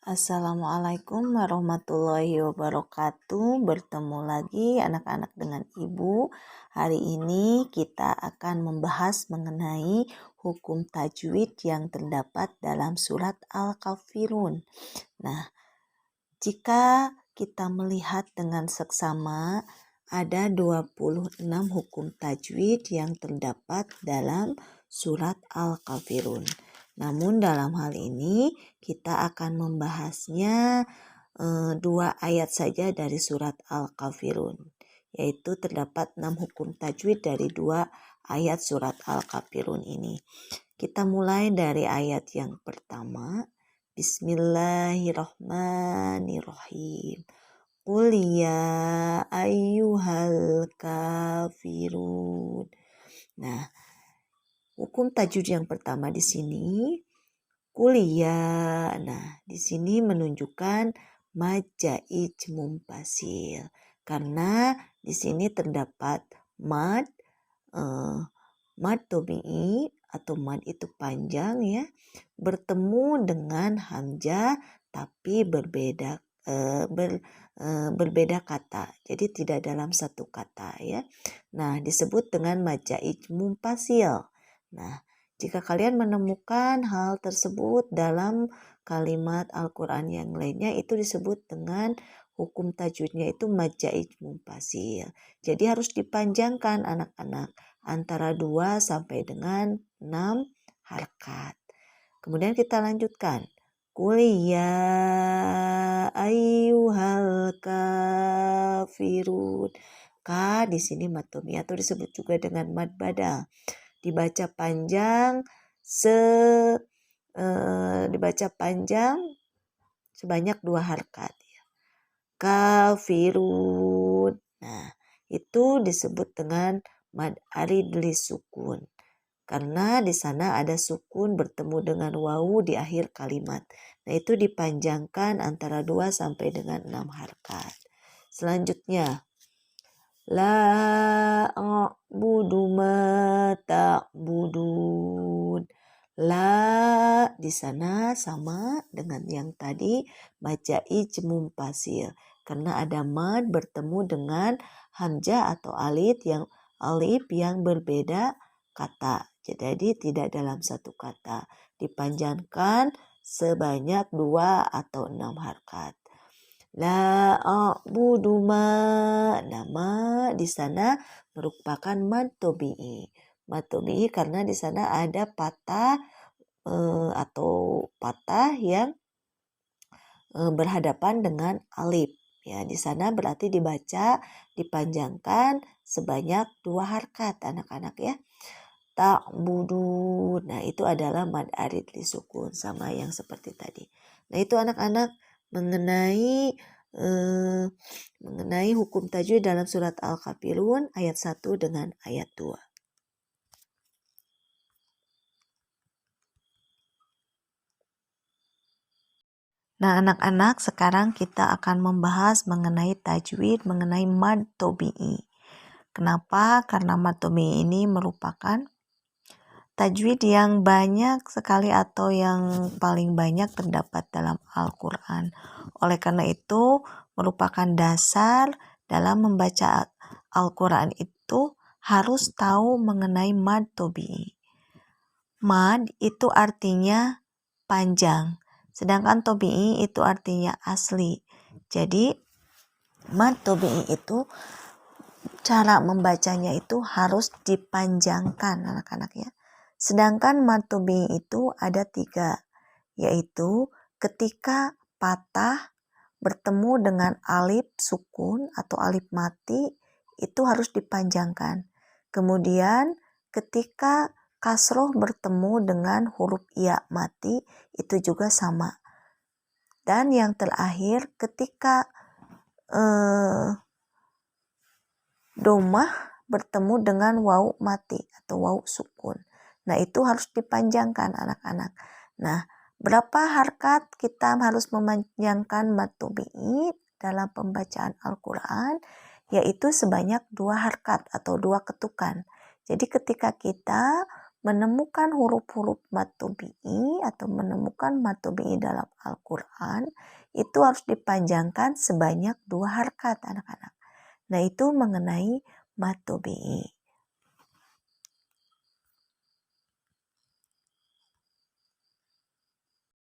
Assalamualaikum warahmatullahi wabarakatuh. Bertemu lagi anak-anak dengan Ibu. Hari ini kita akan membahas mengenai hukum tajwid yang terdapat dalam surat Al-Kafirun. Nah, jika kita melihat dengan seksama, ada 26 hukum tajwid yang terdapat dalam surat Al-Kafirun. Namun dalam hal ini kita akan membahasnya 2 ayat saja dari surat Al-Kafirun, yaitu terdapat 6 hukum tajwid dari 2 ayat surat Al-Kafirun ini. Kita mulai dari ayat yang pertama. Bismillahirrahmanirrahim. Qul ya ayyuhal kafirun. Nah, hukum tajwid yang pertama di sini kuliah. Nah, di sini menunjukkan mad jaij mumpasil karena di sini terdapat mad mad tabi'i atau mad itu panjang ya, bertemu dengan hamzah tapi berbeda kata. Jadi tidak dalam satu kata ya. Nah, disebut dengan mad jaij mumpasil. Nah, jika kalian menemukan hal tersebut dalam kalimat Al-Quran yang lainnya, itu disebut dengan hukum tajwidnya itu mad jaij mumpasil. Jadi harus dipanjangkan anak-anak antara 2 sampai dengan 6 harkat. Kemudian kita lanjutkan. Qul ya ayyuhal kafirun. Ka di sini mad tabi'i atau disebut juga dengan mad badal. Dibaca panjang sebanyak 2 harkat. Kafirun. Nah, itu disebut dengan mad arid li sukun. Karena di sana ada sukun bertemu dengan wawu di akhir kalimat. Nah, itu dipanjangkan antara 2 sampai dengan 6 harkat. Selanjutnya, la a'budu ma ta'budun. La di sana sama dengan yang tadi mad jaij mumpasil karena ada mad bertemu dengan hamzah atau alif yang berbeda kata. Jadi tidak dalam satu kata. Dipanjangkan sebanyak 2 atau 6 harkat. La a'budu ma. Nama di sana merupakan mad tabi'i. Mad tabi'i karena di sana ada patah atau patah yang berhadapan dengan alif. Ya, di sana berarti dipanjangkan sebanyak 2 harkat anak-anak ya. Ta'budu. Nah, itu adalah mad arid li sukun sama yang seperti tadi. Nah, itu anak-anak mengenai hukum tajwid dalam surat Al-Kafirun ayat 1 dengan ayat 2. Nah, anak-anak, sekarang kita akan membahas mengenai tajwid, mengenai mad tabi'i. Kenapa? Karena mad tabi'i ini merupakan tajwid yang banyak sekali atau yang paling banyak terdapat dalam Al-Quran. Oleh karena itu, merupakan dasar dalam membaca Al-Quran itu harus tahu mengenai mad tabi'i. Mad itu artinya panjang, sedangkan tabi'i itu artinya asli. Jadi, mad tabi'i itu cara membacanya itu harus dipanjangkan anak-anak ya. Sedangkan mad tabi'i itu ada 3, yaitu ketika patah bertemu dengan alif sukun atau alif mati itu harus dipanjangkan. Kemudian ketika kasroh bertemu dengan huruf ya mati itu juga sama. Dan yang terakhir ketika domah bertemu dengan wawu mati atau wawu sukun. Nah, itu harus dipanjangkan anak-anak. Nah, berapa harkat kita harus memanjangkan mad tabi'i dalam pembacaan Al-Quran? Yaitu sebanyak 2 harkat atau 2 ketukan. Jadi ketika kita menemukan huruf-huruf mad tobi'i atau menemukan mad tobi'i dalam Al-Quran itu harus dipanjangkan sebanyak 2 harkat anak-anak. Nah itu mengenai mad tobi'i.